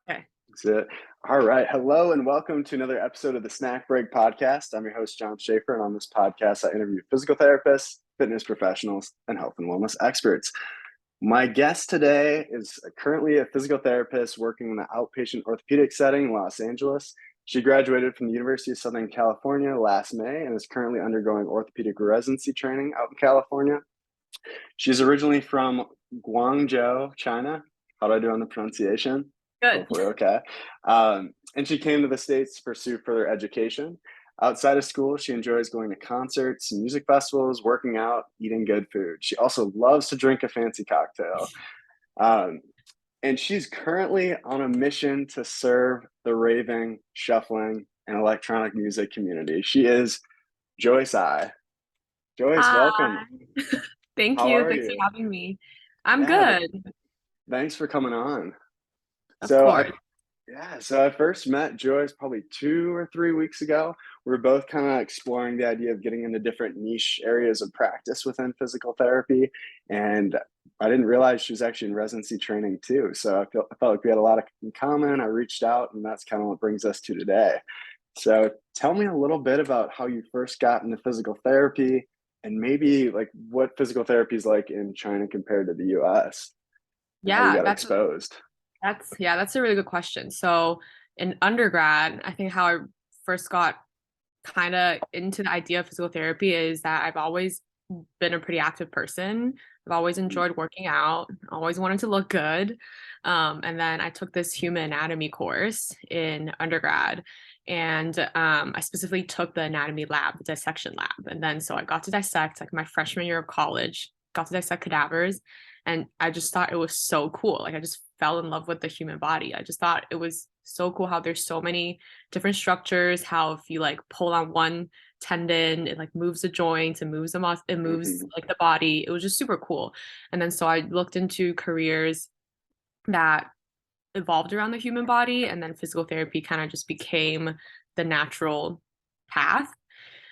Okay. That's it. All right. Hello and welcome to another episode of the SnackBreak podcast. I'm your host, John Schaefer, and on this podcast, I interview physical therapists, fitness professionals, and health and wellness experts. My guest today is currently a physical therapist working in the outpatient orthopedic setting in Los Angeles. She graduated from the University of Southern California last May and is currently undergoing orthopedic residency training out in California. She's originally from Guangzhou, China. How do I do on the pronunciation? Good. Hopefully, okay. And she came to the States to pursue further education. Outside of school, she enjoys going to concerts, music festivals, working out, eating good food. She also loves to drink a fancy cocktail. Um, and she's currently on a mission to serve the raving, shuffling, and electronic music community. She is Joyce Ai. Joyce, Hi. welcome. Thank How you. are Thanks for you? having me. I'm Yeah, good. thanks for coming on. Of So I course. so I first met Joyce probably 2 or 3 weeks ago. We were both kind of exploring the idea of getting into different niche areas of practice within physical therapy. And I didn't realize she was actually in residency training too. So I felt like we had a lot in common. I reached out, and that's kind of what brings us to today. So tell me a little bit about how you first got into physical therapy and maybe like what physical therapy is like in China compared to the US and how you Yeah, got that's exposed. that's a really good question. So in undergrad, I think how I first got kind of into the idea of physical therapy is that I've always been a pretty active person. I've always enjoyed working out, always wanted to look good. And then I took this human anatomy course in undergrad. And I specifically took the anatomy lab, the dissection lab. And then so I got to dissect like my freshman year of college, got to dissect cadavers. And I just thought it was so cool. Like I just fell in love with the human body. I just thought it was so cool how there's so many different structures, how if you like pull on one tendon, it like moves the joints, it moves the muscle, it moves Mhm. like the body. It was just super cool. And then so I looked into careers that evolved around the human body, and then physical therapy kind of just became the natural path.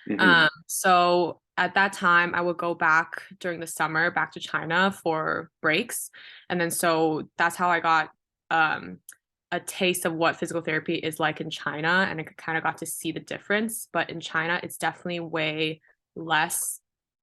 Mhm. So at that time, I would go back during the summer back to China for breaks. And then so that's how I got um, a taste of what physical therapy is like in China. And I kind of got to see the difference. But in China, it's definitely way less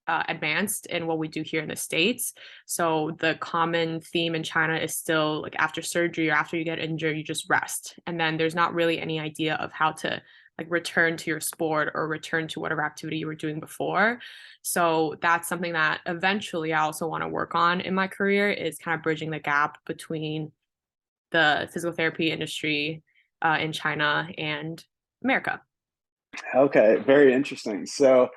advanced in what we do here in the States. So the common theme in China is still like after surgery or after you get injured, you just rest. And then there's not really any idea of how to like return to your sport or return to whatever activity you were doing before. So that's something that eventually I also want to work on in my career is kind of bridging the gap between the physical therapy industry in China and America. Okay, very interesting. So,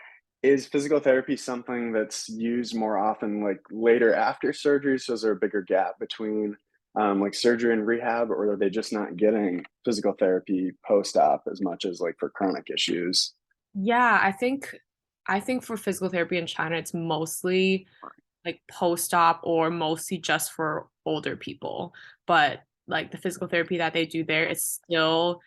is physical therapy something that's used more often, like later after surgery? So, is there a bigger gap between like surgery and rehab, or are they just not getting physical therapy post-op as much as like for chronic issues? Yeah, I think for physical therapy in China, it's mostly like post-op or mostly just for older people. But like the physical therapy that they do there is still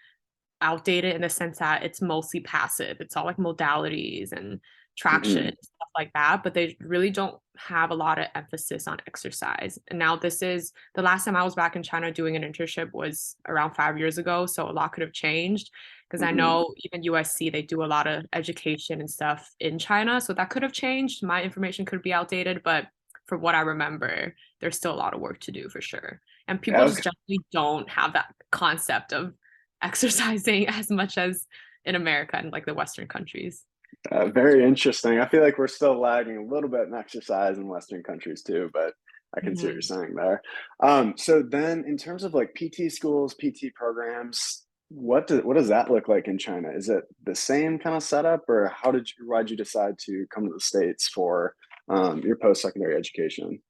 outdated in the sense that it's mostly passive. It's all like modalities and traction Hmm. and stuff like that, but they really don't have a lot of emphasis on exercise. And now this is the last time I was back in China doing an internship was around 5 years ago, so a lot could have changed because I Hmm. know even USC they do a lot of education and stuff in China, so that could have changed. My information could be outdated, but for what I remember, there's still a lot of work to do for sure. And people just Okay. generally don't have that concept of exercising as much as in America and like the Western countries. Very interesting. I feel like we're still lagging a little bit in exercise in Western countries too, but I can see what you're Mhm. saying there. So then, in terms of like PT schools, PT programs, what does that look like in China? Is it the same kind of setup, or why'd you decide to come to the States for your post secondary education?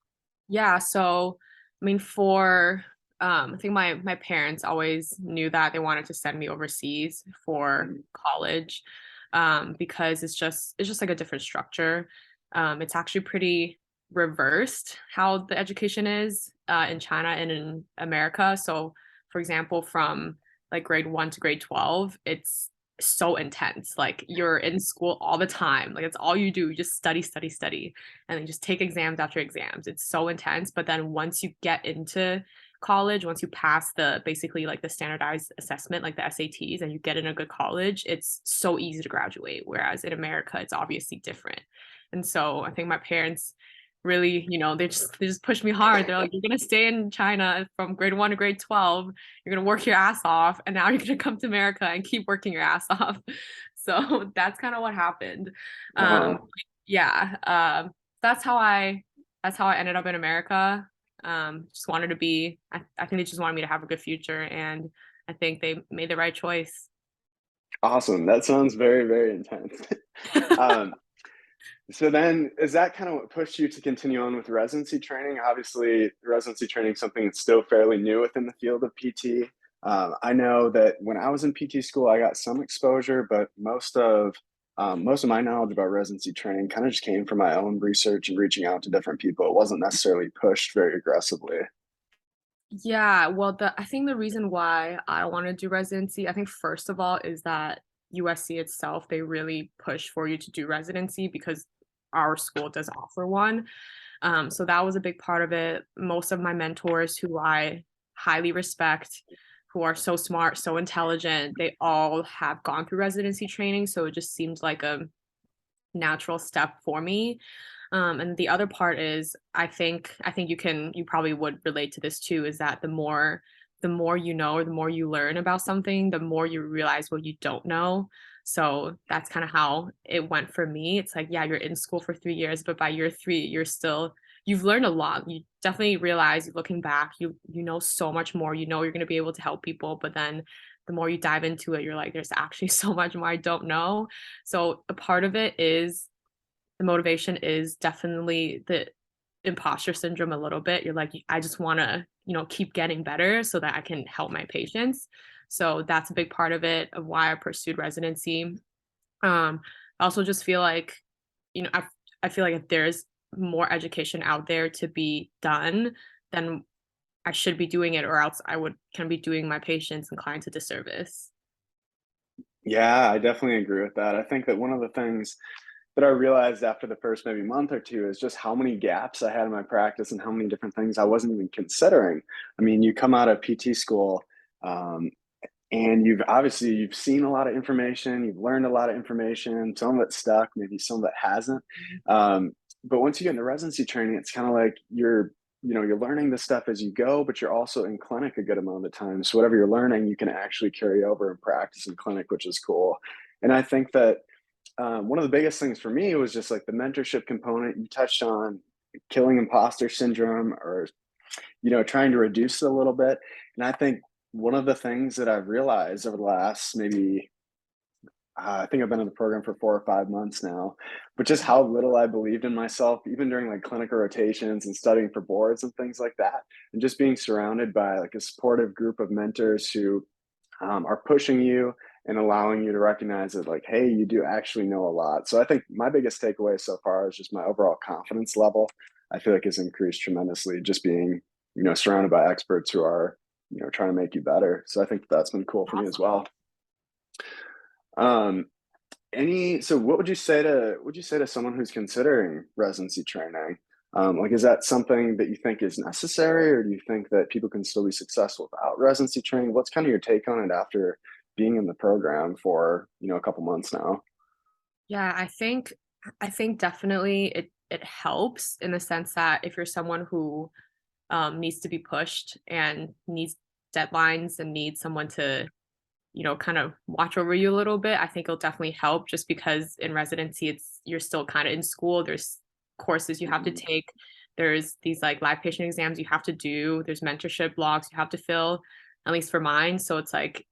Yeah, so I mean for I think my parents always knew that they wanted to send me overseas for Mhm. college because it's just like a different structure. It's actually pretty reversed how the education is in China and in America. So for example, from like grade 1 to grade 12, it's so intense. Like you're in school all the time. Like it's all you do. You just study, study, study, and then just take exams after exams. It's so intense. But then once you get into college, once you pass the basically like the standardized assessment, like the SATs, and you get in a good college, it's so easy to graduate. Whereas in America, it's obviously different. And so I think my parents really, they just pushed me hard. They're like, you're gonna stay in China from grade 1 to grade 12. You're gonna work your ass off, and now you're gonna come to America and keep working your ass off. So that's kind of what happened. Uh-huh. Yeah, that's how I ended up in America. Just wanted to be. I think they just wanted me to have a good future, and I think they made the right choice. Awesome. That sounds very, very intense. um, so then is that kind of what pushed you to continue on with residency training? Obviously, residency training is something that's still fairly new within the field of PT. I know that when I was in PT school, I got some exposure, but most of my knowledge about residency training kind of just came from my own research and reaching out to different people. It wasn't necessarily pushed very aggressively. Yeah, well, I think the reason why I want to do residency, I think first of all, is that USC itself, they really push for you to do residency because our school does offer one. So that was a big part of it. Most of my mentors who I highly respect, who are so smart, so intelligent, they all have gone through residency training. So it just seemed like a natural step for me. And the other part is I think you probably would relate to this too, is that the more you know or the more you learn about something, the more you realize what you don't know. So that's kind of how it went for me. It's like, yeah, you're in school for 3 years, but by year three, you've learned a lot. You definitely realize looking back, you know so much more. You know you're gonna be able to help people, but then the more you dive into it, you're like, there's actually so much more I don't know. So a part of it is the motivation is definitely the imposter syndrome a little bit. You're like, I just want to, keep getting better so that I can help my patients. So that's a big part of it, of why I pursued residency. I also just feel like, I feel like if there's more education out there to be done, then I should be doing it, or else I would can be doing my patients and clients a disservice. Yeah, I definitely agree with that. I think that one of the things that I realized after the first maybe month or two is just how many gaps I had in my practice and how many different things I wasn't even considering. I mean, you come out of PT school, um, and you've seen a lot of information, you've learned a lot of information, some of it stuck, maybe some of it hasn't. Um, but once you get into residency training, it's kind of like you're learning this stuff as you go, but you're also in clinic a good amount of the time. So whatever you're learning, you can actually carry over and practice in clinic, which is cool. And I think that one of the biggest things for me was just like the mentorship component. You touched on killing imposter syndrome, or trying to reduce it a little bit. And I think one of the things that I've realized over the last maybe I think I've been in the program for 4 or 5 months now, but just how little I believed in myself, even during like clinical rotations and studying for boards and things like that, and just being surrounded by like a supportive group of mentors who are pushing you and allowing you to recognize that, like, hey, you do actually know a lot. So I think my biggest takeaway so far is just my overall confidence level. I feel like has increased tremendously just being, surrounded by experts who are, trying to make you better. So I think that's been cool for me as well. Um, so what would you say to someone who's considering residency training? Like, is that something that you think is necessary, or do you think that people can still be successful without residency training? What's kind of your take on it after being in the program for, a couple months now? Yeah, I think definitely it helps in the sense that if you're someone who needs to be pushed and needs deadlines and needs someone to, kind of watch over you a little bit, I think it'll definitely help, just because in residency you're still kind of in school. There's courses you have to Mhm. take. There's these like live patient exams you have to do. There's mentorship logs you have to fill, at least for mine. So it's like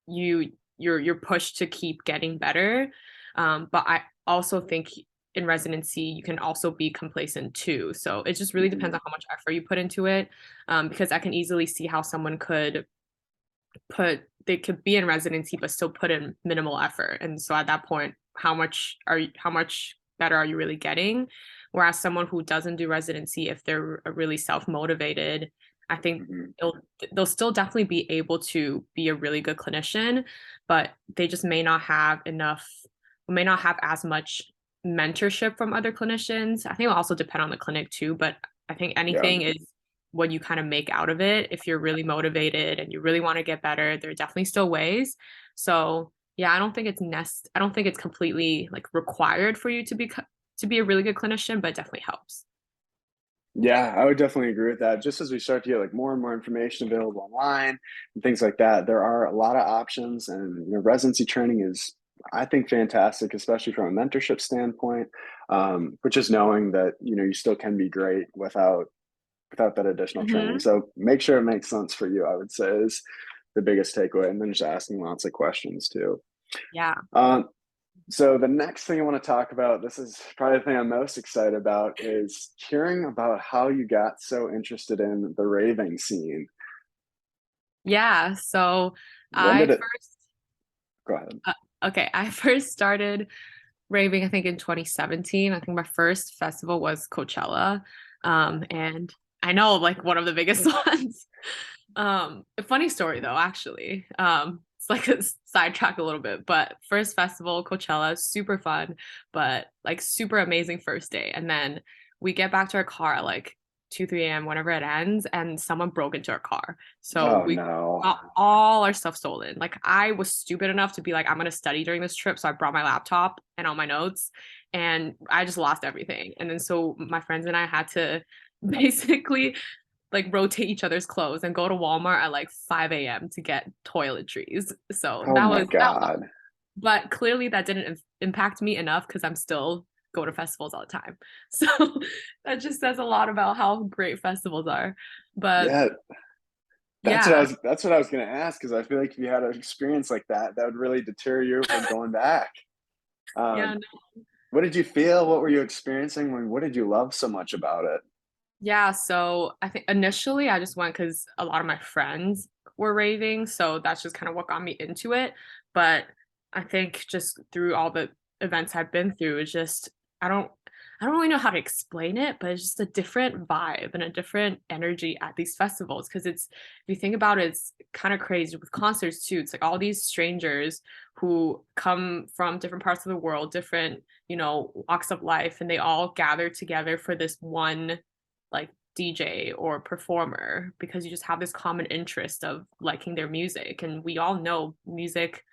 you're pushed to keep getting better. But I also think in residency you can also be complacent too. So it just really depends Mhm. on how much effort you put into it. Because I can easily see how someone they could be in residency but still put in minimal effort. And so at that point, how much better are you really getting? Whereas someone who doesn't do residency, if they're really self-motivated, I think Mhm. they'll still definitely be able to be a really good clinician, but they just may not have as much mentorship from other clinicians. I think it'll also depend on the clinic too, but I think Yeah. anything is what you kind of make out of it. If you're really motivated and you really want to get better, there are definitely still ways. So yeah, I don't think it's completely like required for you to be a really good clinician, but it definitely helps. Yeah, I would definitely agree with that. Just as we start to get like more and more information available online and things like that, there are a lot of options, and residency training is, I think, fantastic, especially from a mentorship standpoint. But just knowing that you still can be great without that additional training. Hmm. So make sure it makes sense for you, I would say, is the biggest takeaway, and then just asking lots of questions too. Yeah. Um, so the next thing I want to talk about, this is probably the thing I'm most excited about, is hearing about how you got so interested in the raving scene. Yeah. So When I did it first, go ahead? uh, okay, I first started raving, I think in 2017. I think my first festival was Coachella. And I know like one of the biggest ones. A funny story though, actually. It's like a sidetrack a little bit, but first festival, Coachella, super fun, but like super amazing first day. And then we get back to our car at like 2, 3 a.m., whenever it ends, and someone broke into our car. So Oh we no. got all our stuff stolen. Like I was stupid enough to be like, I'm gonna study during this trip. So I brought my laptop and all my notes, and I just lost everything. And then so my friends and I had to basically like rotate each other's clothes and go to Walmart at like 5 a.m. to get toiletries. So Oh my God. but clearly that didn't impact me enough because I'm still go to festivals all the time. So that just says a lot about how great festivals are. But Yeah, yeah, that's what I was gonna ask, because I feel like if you had an experience like that, that would really deter you from going back. yeah, Um, no, what did you feel? What were you experiencing? What did you love so much about it? yeah. So I think initially I just went because a lot of my friends were raving. So that's just kind of what got me into it. But I think just through all the events I've been through, it's just I don't I don't really know how to explain it, but it's just a different vibe and a different energy at these festivals. Cause if you think about it, it's kind of crazy with concerts too. It's like all these strangers who come from different parts of the world, different, walks of life, and they all gather together for this one like DJ or performer because you just have this common interest of liking their music. And we all know music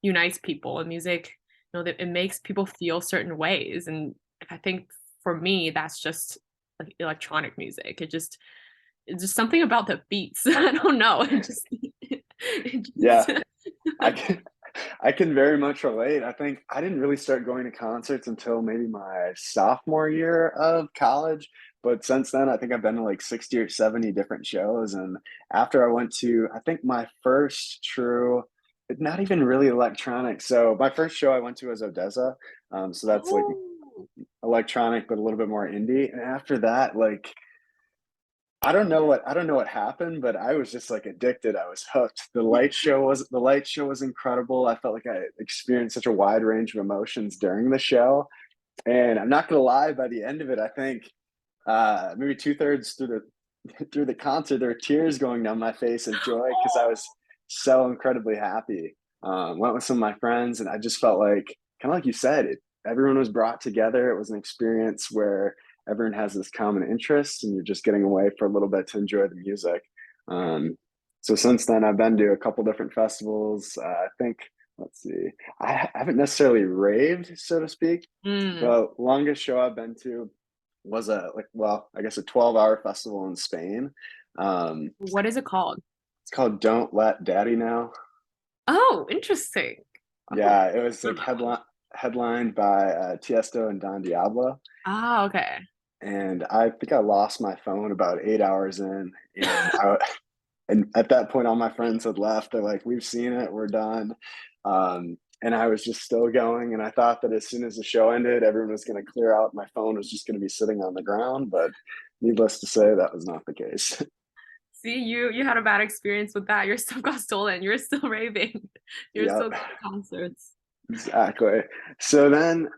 unites people, and music, that it makes people feel certain ways. And I think for me, that's just like electronic music. It's just something about the beats. I don't know. It Yeah, just I can I can very much relate. I think I didn't really start going to concerts until maybe my sophomore year of college, but since then I think I've been to like 60 or 70 different shows. And after I went to, I think my first true, not even really electronic. So my first show I went to was Odessa. So that's like oh, electronic but a little bit more indie. And after that, like I don't know what happened, but I was just like addicted. I was hooked. The light show was incredible. I felt like I experienced such a wide range of emotions during the show. And I'm not gonna lie, by the end of it, I think maybe two-thirds through the through the concert, there were tears going down my face of joy because I was so incredibly happy. Went with some of my friends, and I just felt like, kind of like you said, everyone was brought together. It was an experience where everyone has this common interest, and you're just getting away for a little bit to enjoy the music. Um, so since then, I've been to a couple different festivals. I think, let's see, I haven't necessarily raved, so to speak. mm. The longest show I've been to was I guess a 12-hour festival in Spain. Um, What is it called? it's called Don't Let Daddy Know. Oh, interesting. Oh, Yeah, it was heard like about that one. headlined by Tiesto and Don Diablo. Ah, okay. And I think I lost my phone about 8 hours in, and and at that point, all my friends had left. They're like, "We've seen it, we're done." And I was just still going, and I thought that as soon as the show ended, everyone was going to clear out. My phone was just going to be sitting on the ground, but needless to say, that was not the case. See, you had a bad experience with that. Your stuff got stolen. You're still raving. You're Yep, still going to concerts. exactly. So then,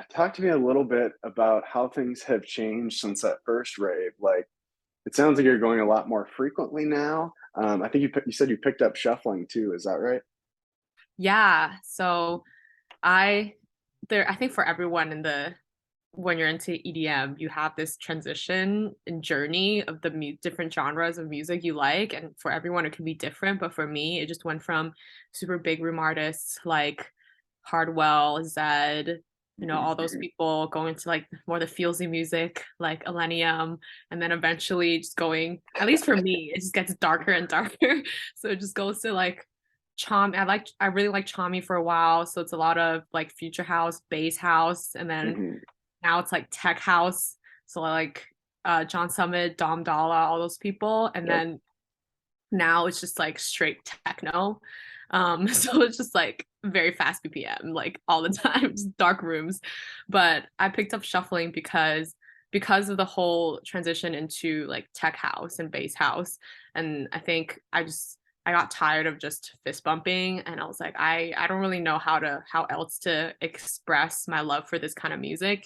talk to me a little bit about how things have changed since that first rave. Like, it sounds like you're going a lot more frequently now. I think you said you picked up shuffling too. Is that right? Yeah. So I I think for everyone in the when you're into EDM, you have this transition and journey of the different genres of music you like, and for everyone it can be different. But for me, it just went from super big room artists like Hardwell, Zed, all those people going to like more the feelsy music like Elenium, and then eventually just going, at least for me, it just gets darker and darker. So it just goes to like I really like Chami for a while. So it's a lot of like future house, bass house, and then Mm-hmm. now it's like tech house. So like John Summit, Dom Dalla, all those people. And Yep. then now it's just like straight techno. So it's just like very fast BPM, like all the time, just dark rooms. But I picked up shuffling because of the whole transition into like tech house and bass house. And I think I got tired of just fist bumping, and I was like, I don't really know how else to express my love for this kind of music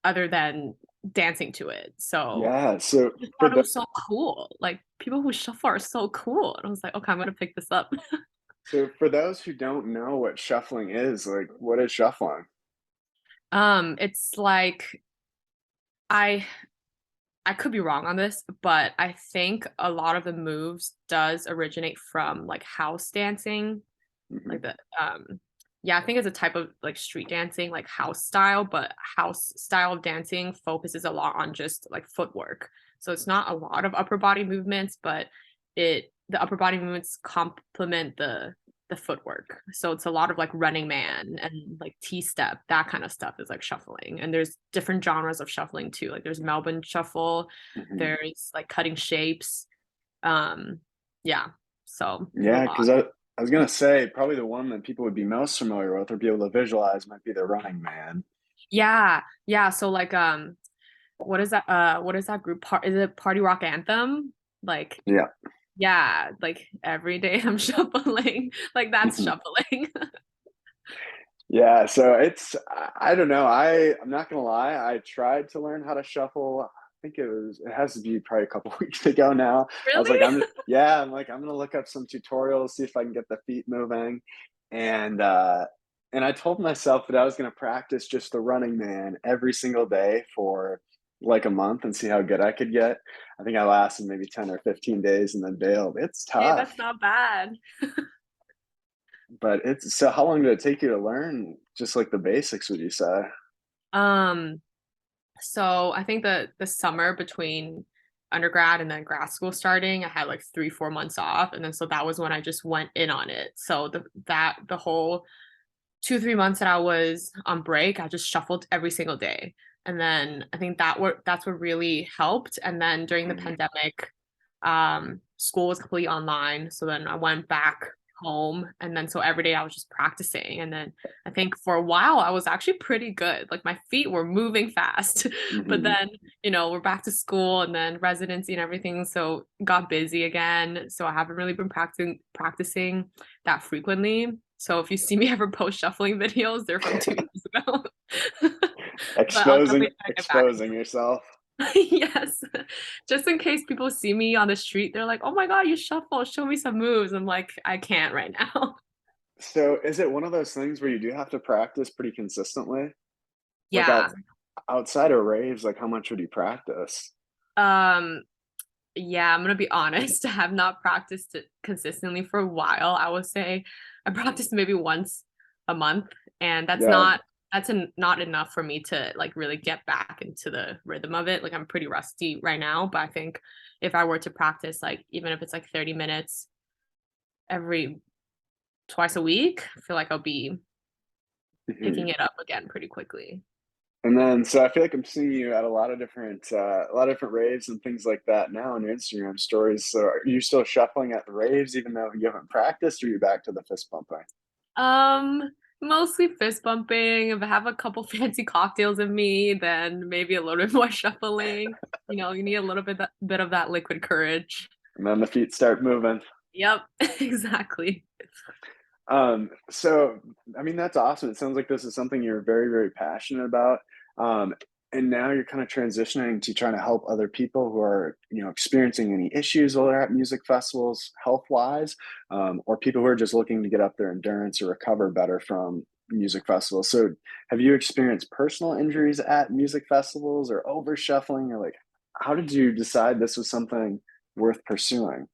other than dancing to it. So Yeah. So I just for thought it the was so cool. Like people who shuffle are so cool. And I was like, okay, I'm gonna pick this up. so for those who don't know what shuffling is, like what is shuffling? It's like I I could be wrong on this, but I think a lot of the moves does originate from like house dancing, Hmm. like the yeah, I think it's a type of like street dancing, like house style, but house style of dancing focuses a lot on just like footwork. So it's not a lot of upper body movements, but the upper body movements complement the footwork. So it's a lot of like running man and like T-step, that kind of stuff is like shuffling. And there's different genres of shuffling too. Like there's Melbourne shuffle, Hmm. there's like cutting shapes. Um yeah. So there's a Yeah, lot. because I was gonna say probably the one that people would be most familiar with or be able to visualize might be the Running Man. Yeah. Yeah. So like what is that group part, is it Party Rock Anthem? Like Yeah. yeah, like every day I'm shuffling. Like that's Mhm. shuffling. Yeah, so I don't know. I'm not gonna lie. I tried to learn how to shuffle. I think it has to be probably a couple weeks ago now. I was like, Really? I'm like I'm gonna look up some tutorials, see if I can get the feet moving, and and I told myself that I was gonna practice just the Running Man every single day for like a month and see how good I could get. I think I lasted maybe 10 or 15 days and then bailed. It's Hey, tough. that's not bad. But it's so how long did it take you to learn just like the basics, would you say? Um So I think the summer between undergrad and then grad school starting, I had like 3, 4 months off. And then so that was when I just went in on it. So the whole 2, 3 months that I was on break, I just shuffled every single day. And then I think that's what really helped. And then during the Mhm. pandemic, school was completely online. So then I went back home, and then so every day I was just practicing. And then I think for a while I was actually pretty good. Like my feet were moving fast. But Mhm. then, we're back to school and then residency and everything. So got busy again. So I haven't really been practicing that frequently. So if you see me ever post shuffling videos, they're from 2 years ago. But I'll definitely try to get back Exposing yourself. yes. Just in case people see me on the street, they're like, "Oh my God, you shuffle. Show me some moves." I'm like, I can't right now. So is it one of those things where you do have to practice pretty consistently? Like Yeah. outside of raves, like how much would you practice? Um, yeah, I'm gonna be honest. I have not practiced it consistently for a while. I would say I practice maybe once a month, and Yeah. not enough for me to like really get back into the rhythm of it. Like I'm pretty rusty right now, but I think if I were to practice, like even if it's like 30 minutes every twice a week, I feel like I'll be picking Mhm. it up again pretty quickly. And then, so I feel like I'm seeing you at a lot of different raves and things like that now on your Instagram stories. So are you still shuffling at the raves, even though you haven't practiced, or are you back to the fist pumping? Um, Mostly fist bumping. If I have a couple fancy cocktails in me, then maybe a little bit more shuffling. You need a little bit of that liquid courage. And then the feet start moving. Yep, exactly. So I mean, that's awesome. It sounds like this is something you're very, very passionate about. Um, And now you're kind of transitioning to trying to help other people who are, experiencing any issues while they're at music festivals, health wise, or people who are just looking to get up their endurance or recover better from music festivals. So, have you experienced personal injuries at music festivals or over shuffling, or like, how did you decide this was something worth pursuing?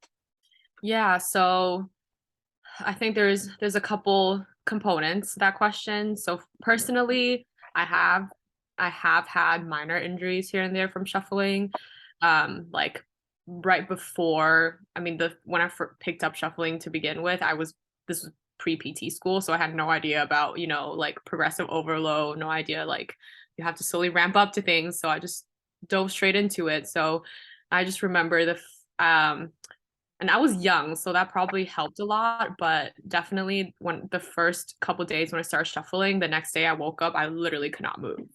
Yeah, so I think there's a couple components to that question. So personally, I have I have had minor injuries here and there from shuffling. Like right before, I mean, the when I picked up shuffling to begin with, this was pre-PT school, so I had no idea about, like progressive overload, no idea like you have to slowly ramp up to things. So I just dove straight into it. So I just remember and I was young, so that probably helped a lot. But definitely, when the first couple days when I started shuffling, the next day I woke up, I literally could not move.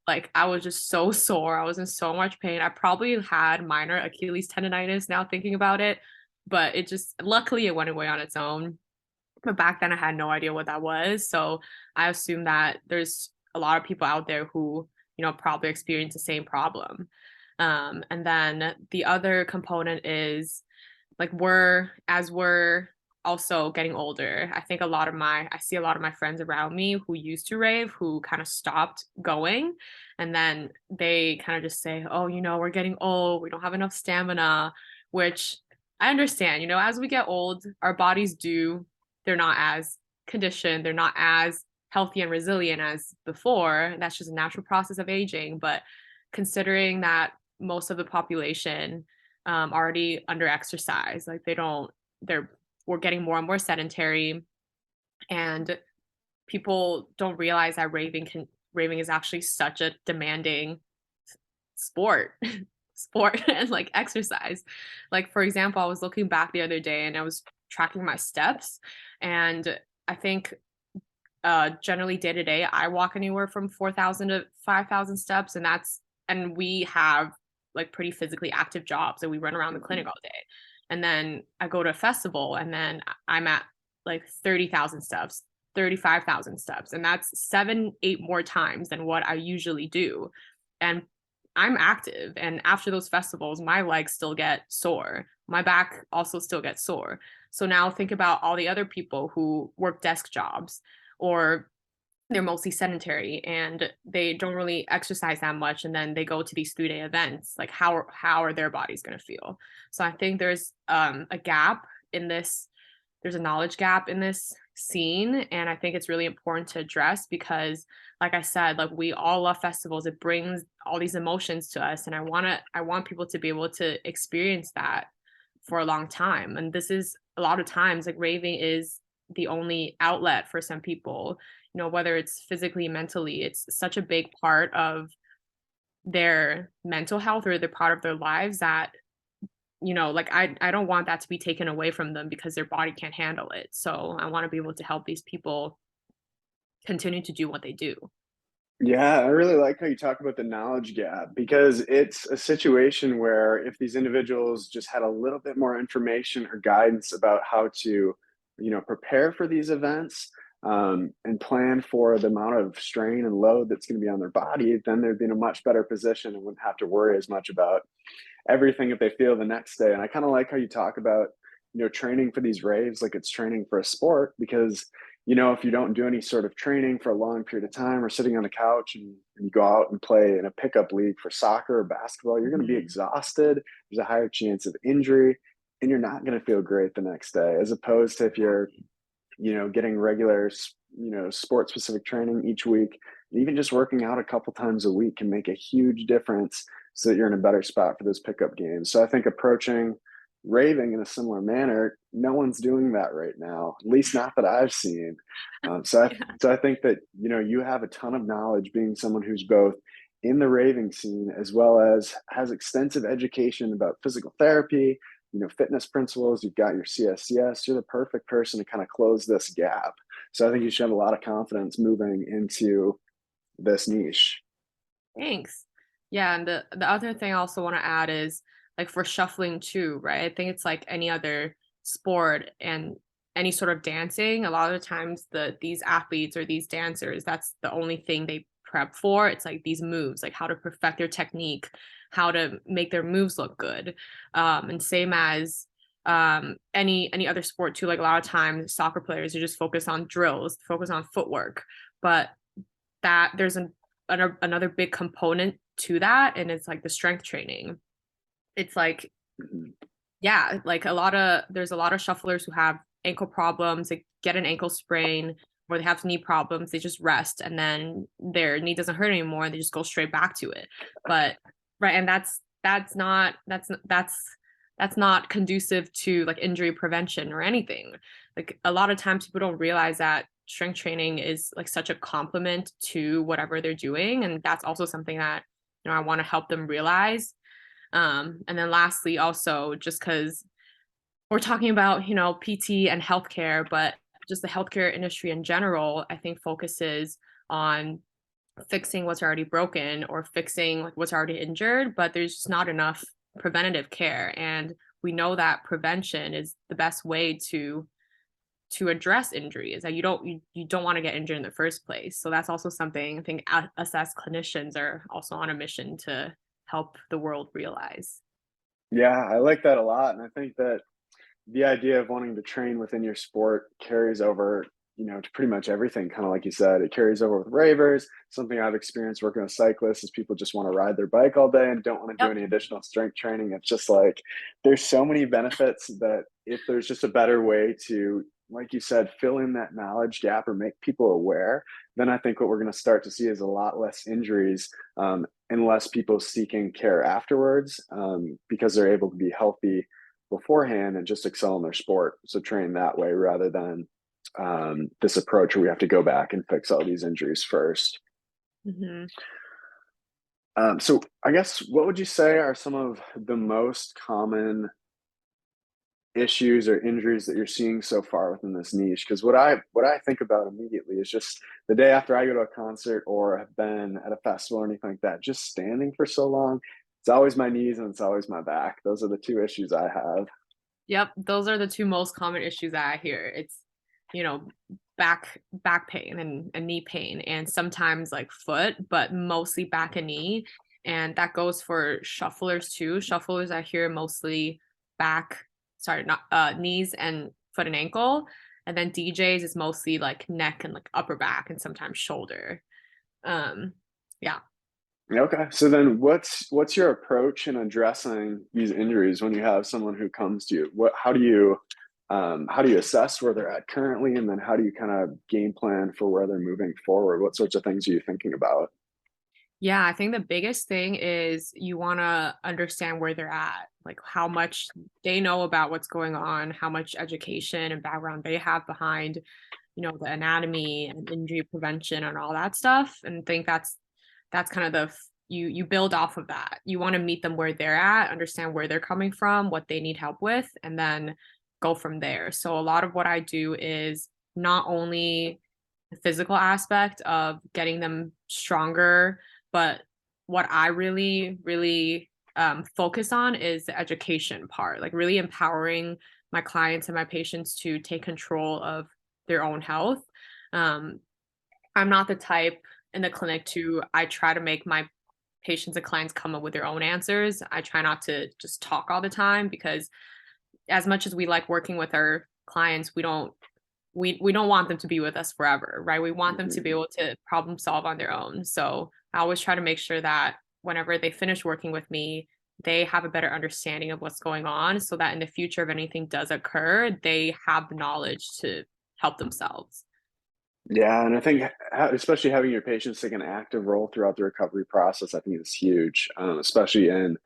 Like I was just so sore. I was in so much pain. I probably had minor Achilles tendonitis now thinking about it, but it just luckily it went away on its own. But back then I had no idea what that was. So I assume that there's a lot of people out there who, probably experience the same problem. And then the other component is like we're also getting older. I see a lot of my friends around me who used to rave who kind of stopped going, and then they kind of just say, oh, we're getting old, we don't have enough stamina, which I understand. As we get old, our bodies they're not as conditioned, they're not as healthy and resilient as before. That's just a natural process of aging. But considering that most of the population already under exercise. Like we're getting more and more sedentary, and people don't realize that raving is actually such a demanding sport, sport and like exercise. Like for example, I was looking back the other day and I was tracking my steps, and I think generally day to day I walk anywhere from 4,000 to 5,000 steps, and we have like pretty physically active jobs and we run around the clinic all day. And then I go to a festival and then I'm at like 30,000 steps, 35,000 steps, and that's 7 8 more times than what I usually do. And I'm active, and after those festivals my legs still get sore, my back also still gets sore. So now think about all the other people who work desk jobs, or they're mostly sedentary and they don't really exercise that much, and then they go to these 3-day events. Like how are their bodies going to feel? So I think there's a gap in this, there's a knowledge gap in this scene, and I think it's really important to address because like I said, like we all love festivals, it brings all these emotions to us, and I want people to be able to experience that for a long time. And this is a lot of times like raving is the only outlet for some people, whether it's physically, mentally. It's such a big part of their mental health or the part of their lives that, like I don't want that to be taken away from them because their body can't handle it. So I want to be able to help these people continue to do what they do. Yeah, I really like how you talk about the knowledge gap because it's a situation where if these individuals just had a little bit more information or guidance about how to, prepare for these events, and plan for the amount of strain and load that's going to be on their body, then they'd be in a much better position and wouldn't have to worry as much about everything that they feel the next day. And I kind of like how you talk about, training for these raves like it's training for a sport because, if you don't do any sort of training for a long period of time or sitting on the couch and you go out and play in a pickup league for soccer or basketball, you're going to be Mhm. exhausted. There's a higher chance of injury and you're not going to feel great the next day, as opposed to if you're, getting regular, sport specific training each week. Even just working out a couple times a week can make a huge difference so that you're in a better spot for those pickup games. So I think approaching raving in a similar manner, no one's doing that right now, at least not that I've seen. Yeah. So I think that, you have a ton of knowledge being someone who's both in the raving scene as well as has extensive education about physical therapy, fitness principles. You've got your CSCS. You're the perfect person to kind of close this gap. So I think you should have a lot of confidence moving into this niche. Thanks. Yeah, and the other thing I also want to add is like for shuffling too, right? I think it's like any other sport and any sort of dancing. A lot of the times these athletes or these dancers, that's the only thing they prep for. It's like these moves, like how to perfect their technique, how to make their moves look good. And same as any other sport too. Like a lot of times soccer players are just focus on drills, focus on footwork, but that there's another big component to that, and it's like the strength training. It's like, yeah, like there's a lot of shufflers who have ankle problems, they get an ankle sprain, or they have knee problems, they just rest and then their knee doesn't hurt anymore and they just go straight back to it. But right, and that's not conducive to like injury prevention or anything. Like a lot of times people don't realize that strength training is like such a complement to whatever they're doing, and that's also something that I want to help them realize. And then lastly, also just because we're talking about, PT and healthcare, but just the healthcare industry in general, I think focuses on fixing what's already broken or fixing like what's already injured, but there's just not enough preventative care. And we know that prevention is the best way to address injury, is that you don't want to get injured in the first place. So that's also something I think us as clinicians are also on a mission to help the world realize. Yeah, I like that a lot. And I think that the idea of wanting to train within your sport carries over, to pretty much everything. Kind of like you said, it carries over with ravers. Something I've experienced working with cyclists is people just want to ride their bike all day and don't want to do Yep. any additional strength training. It's just like there's so many benefits that if there's just a better way to, like you said, fill in that knowledge gap or make people aware, then I think what we're going to start to see is a lot less injuries, and less people seeking care afterwards, because they're able to be healthy beforehand and just excel in their sport. So train that way rather than this approach where we have to go back and fix all these injuries first. Mm-hmm. So I guess what would you say are some of the most common issues or injuries that you're seeing so far within this niche? Because what I think about immediately is just the day after I go to a concert or have been at a festival or anything like that, just standing for so long, it's always my knees and it's always my back. Those are the two issues I have. Yep, those are the two most common issues that I hear. It's, you know, back pain and knee pain, and sometimes like foot, but mostly back and knee. And that goes for shufflers too. Shufflers I hear mostly back, sorry, not knees and foot and ankle. And then DJs is mostly like neck and like upper back and sometimes shoulder. Um, yeah. Okay. So then what's your approach in addressing these injuries when you have someone who comes to you? How do you assess where they're at currently, and then how do you kind of game plan for where they're moving forward? What sorts of things are you thinking about? Yeah, I think the biggest thing is you want to understand where they're at, like how much they know about what's going on, how much education and background they have behind, the anatomy and injury prevention and all that stuff. And I think that's kind of you build off of that. You want to meet them where they're at, understand where they're coming from, what they need help with, and then go from there. So a lot of what I do is not only the physical aspect of getting them stronger, but what I really, really focus on is the education part, like really empowering my clients and my patients to take control of their own health. Um, I'm not the type in the clinic I try to make my patients and clients come up with their own answers. I try not to just talk all the time, because as much as we like working with our clients, we don't want them to be with us forever, right? We want them to be Mhm. able to problem solve on their own. So I always try to make sure that whenever they finish working with me, they have a better understanding of what's going on, so that in the future, if anything does occur, they have the knowledge to help themselves. Yeah, and I think especially having your patients take an active role throughout the recovery process, I think is huge, especially in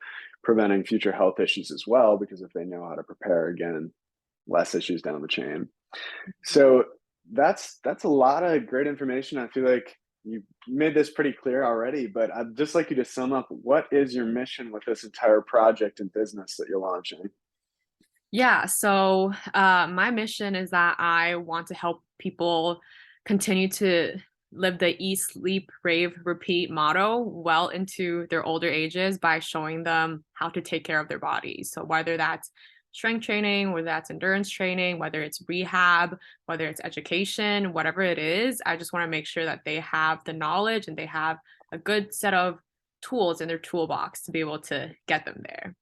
preventing future health issues as well, because if they know how to prepare, again, less issues down the chain. So that's a lot of great information. I feel like you made this pretty clear already, but I'd just like you to sum up, what is your mission with this entire project and business that you're launching? Yeah, so my mission is that I want to help people continue to live the eat, sleep, rave, repeat motto well into their older ages by showing them how to take care of their bodies. So whether that's strength training, whether that's endurance training, whether it's rehab, whether it's education, whatever it is. I just want to make sure that they have the knowledge and they have a good set of tools in their toolbox to be able to get them there.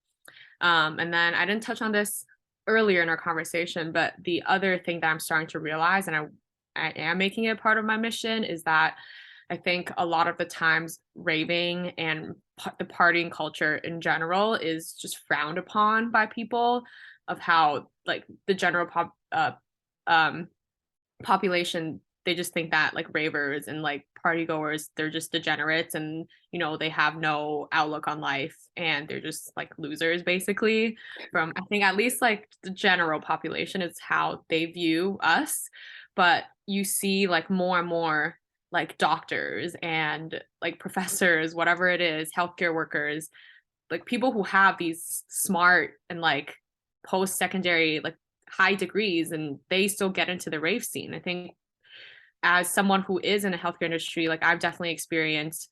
And then I didn't touch on this earlier in our conversation, but the other thing that I'm starting to realize, and I am making it part of my mission, is that I think a lot of the times raving and the partying culture in general is just frowned upon by people, of how like the general um, population, they just think that like ravers and like party goers, they're just degenerates, and they have no outlook on life, and they're just like losers basically. From, I think, at least like the general population is how they view us. But you see like more and more like doctors and like professors, whatever it is, healthcare workers, like people who have these smart and like post-secondary like high degrees, and they still get into the rave scene. I think as someone who is in the healthcare industry, like I've definitely experienced,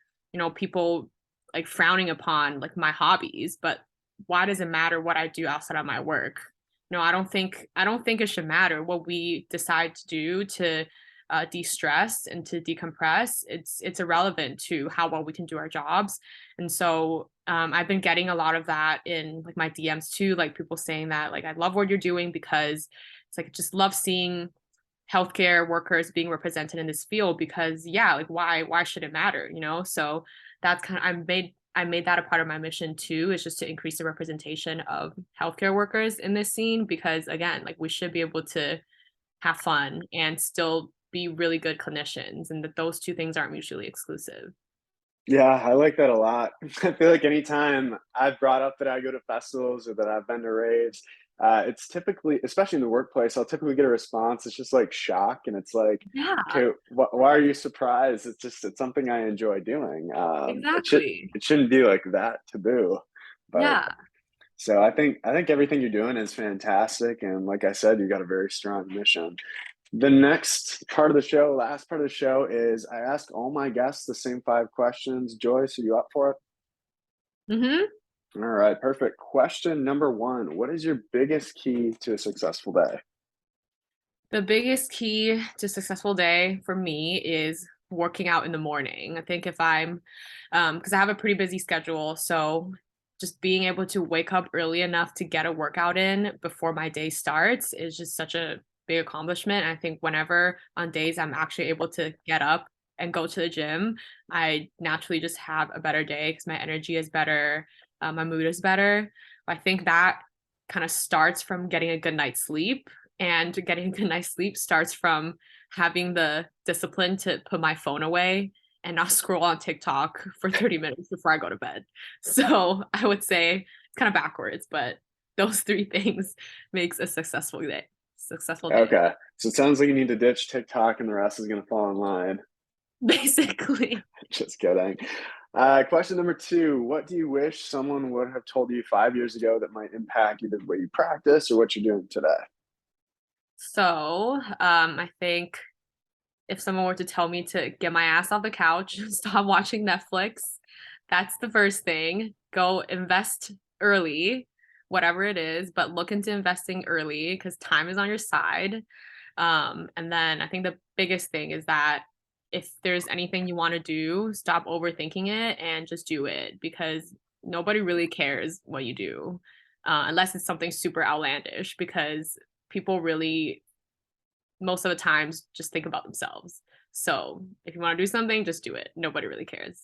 people like frowning upon like my hobbies, but why does it matter what I do outside of my work? No, I don't think it should matter what we decide to do to de-stress and to decompress. It's irrelevant to how well we can do our jobs. And so I've been getting a lot of that in like my DMs too, like people saying that like I love what you're doing, because it's like I just love seeing healthcare workers being represented in this field, because yeah, like why should it matter, so that's kind of, I made that a part of my mission too, is just to increase the representation of healthcare workers in this scene, because again, like we should be able to have fun and still be really good clinicians, and that those two things aren't mutually exclusive. Yeah, I like that a lot. I feel like anytime I've brought up that I go to festivals or that I've been to raves, it's typically, especially in the workplace, I'll typically get a response. It's just like shock, and it's like, Yeah, okay, why are you surprised? It's something I enjoy doing. exactly. It shouldn't be like that taboo, but Yeah. so I think everything you're doing is fantastic, and like I said, you got a very strong mission. The next part of the show, last part of the show, is I ask all my guests the same 5 questions. Joyce, are you up for it? Hmm. All right, perfect. Question number one: what is your biggest key to a successful day? The biggest key to successful day for me is working out in the morning. I think if I'm, because I have a pretty busy schedule, so just being able to wake up early enough to get a workout in before my day starts is just such a big accomplishment. I think whenever on days I'm actually able to get up and go to the gym, I naturally just have a better day because my energy is better, my mood is better. I think that kind of starts from getting a good night's sleep, and getting a good night's sleep starts from having the discipline to put my phone away and not scroll on TikTok for 30 minutes before I go to bed. So I would say it's kind of backwards, but those three things makes a successful day. Successful day. Okay, so it sounds like you need to ditch TikTok, and the rest is going to fall in line. Basically. Just kidding. Question number two: what do you wish someone would have told you 5 years ago that might impact either the way you practice or what you're doing today? So I think if someone were to tell me to get my ass off the couch and stop watching Netflix, that's the first thing. Go invest early, whatever it is, but look into investing early because time is on your side. And then I think the biggest thing is that if there's anything you want to do, stop overthinking it and just do it, because nobody really cares what you do, unless it's something super outlandish, because people really, most of the times, just think about themselves. So if you want to do something, just do it. Nobody really cares.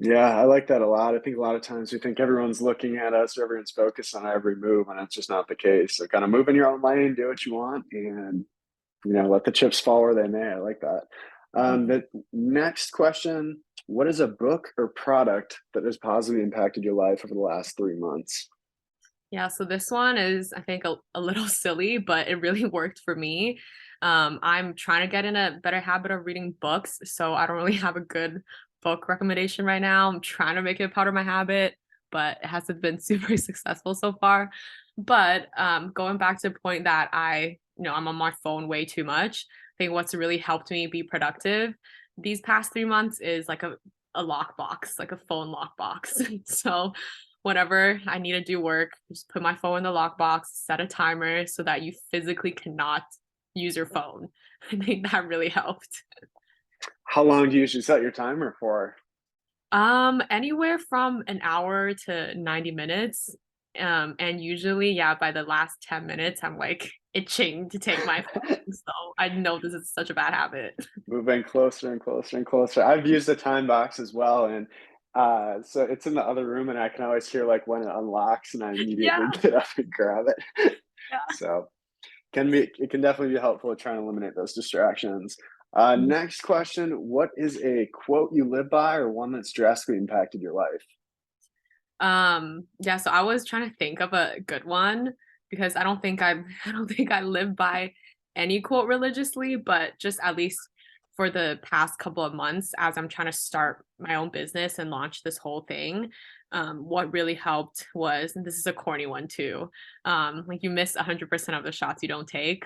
Yeah, I like that a lot. I think a lot of times we think everyone's looking at us or everyone's focused on every move, and it's just not the case. So kind of move in your own lane, do what you want, and let the chips fall where they may. I like that. The next question: what is a book or product that has positively impacted your life over the last 3 months? Yeah, so this one is, I think, a little silly, but it really worked for me. I'm trying to get in a better habit of reading books, so I don't really have a good book recommendation right now. I'm trying to make it part of my habit, but it hasn't been super successful so far. But going back to the point that I'm on my phone way too much, I think what's really helped me be productive these past 3 months is like a lockbox, like a phone lockbox. So whenever I need to do work, just put my phone in the lockbox, set a timer so that you physically cannot use your phone. I think that really helped. How long do you usually set your timer for? Anywhere from an hour to 90 minutes. And usually, yeah, by the last 10 minutes, I'm like itching to take my phone. So I know this is such a bad habit. Moving closer and closer and closer. I've used a time box as well, and so it's in the other room, and I can always hear like when it unlocks, and I immediately Yeah, get up and grab it. yeah. So it can definitely be helpful to try and eliminate those distractions. Next question: what is a quote you live by, or one that's drastically impacted your life? Yeah, so I was trying to think of a good one because I don't think I live by any quote religiously, but just at least for the past couple of months as I'm trying to start my own business and launch this whole thing, what really helped was, and this is a corny one too, like you miss 100% of the shots you don't take.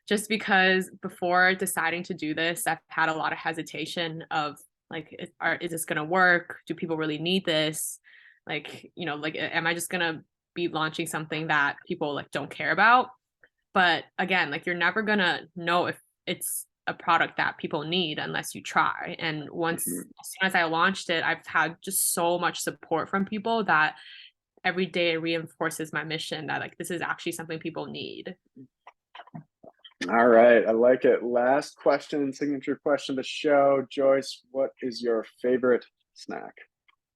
Just because before deciding to do this, I've had a lot of hesitation of like, is this gonna work? Do people really need this? Like, like am I just gonna be launching something that people like don't care about? But again, like you're never gonna know if it's a product that people need unless you try. And once Mhm. as soon as I launched it, I've had just so much support from people that every day it reinforces my mission that like this is actually something people need. All right, I like it. Last question, signature question of the show. Joyce, what is your favorite snack?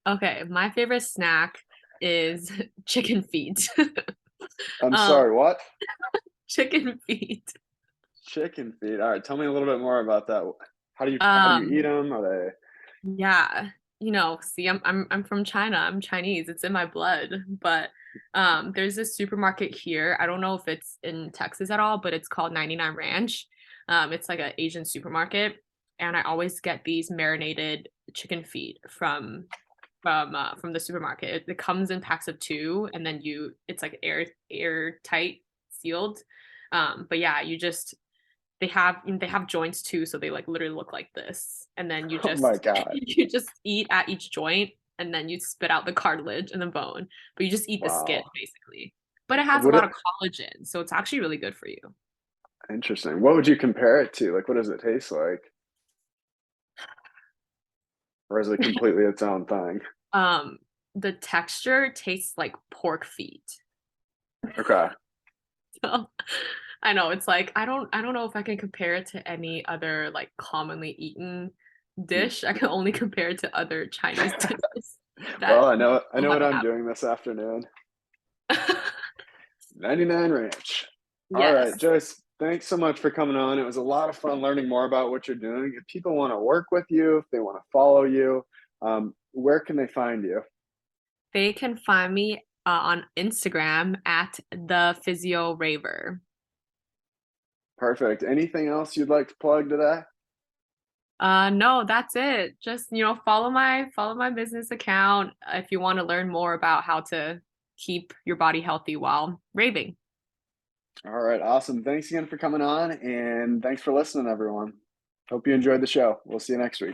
Okay, my favorite snack is chicken feet. I'm um sorry, what? chicken feet. Chicken feet. All right, tell me a little bit more about that. How do you eat um them? Are they Yeah, see, I'm from China. I'm Chinese. It's in my blood. But there's this supermarket here. I don't know if it's in Texas at all, but it's called 99 Ranch. It's like an Asian supermarket, and I always get these marinated chicken feet from the supermarket. It comes in packs of two, and then it's like airtight sealed. But yeah, they have joints too, so they like literally look like this. And then you Oh my just God. you just eat at each joint and then you spit out the cartilage and the bone, but you just eat the skin Wow. basically. But it has a What lot of a, collagen, so it's actually really good for you. interesting. What would you compare it to? Like, what does it taste like? Or is it completely its own thing? Um, the texture tastes like pork feet. Okay. So I know it's like I don't know if I can compare it to any other like commonly eaten dish. I can only compare it to other Chinese dishes Well, that I know people what I'm have doing this afternoon. had. 99 Ranch. All right, Yes. Joyce, thanks so much for coming on. It was a lot of fun learning more about what you're doing. If people want to work with you, if they want to follow you, where can they find you? They can find me on Instagram at the Physio Raver. Perfect. Anything else you'd like to plug today? No, that's it. Just, follow my business account if you want to learn more about how to keep your body healthy while raving. All right, awesome. Thanks again for coming on, and thanks for listening, everyone. Hope you enjoyed the show. We'll see you next week.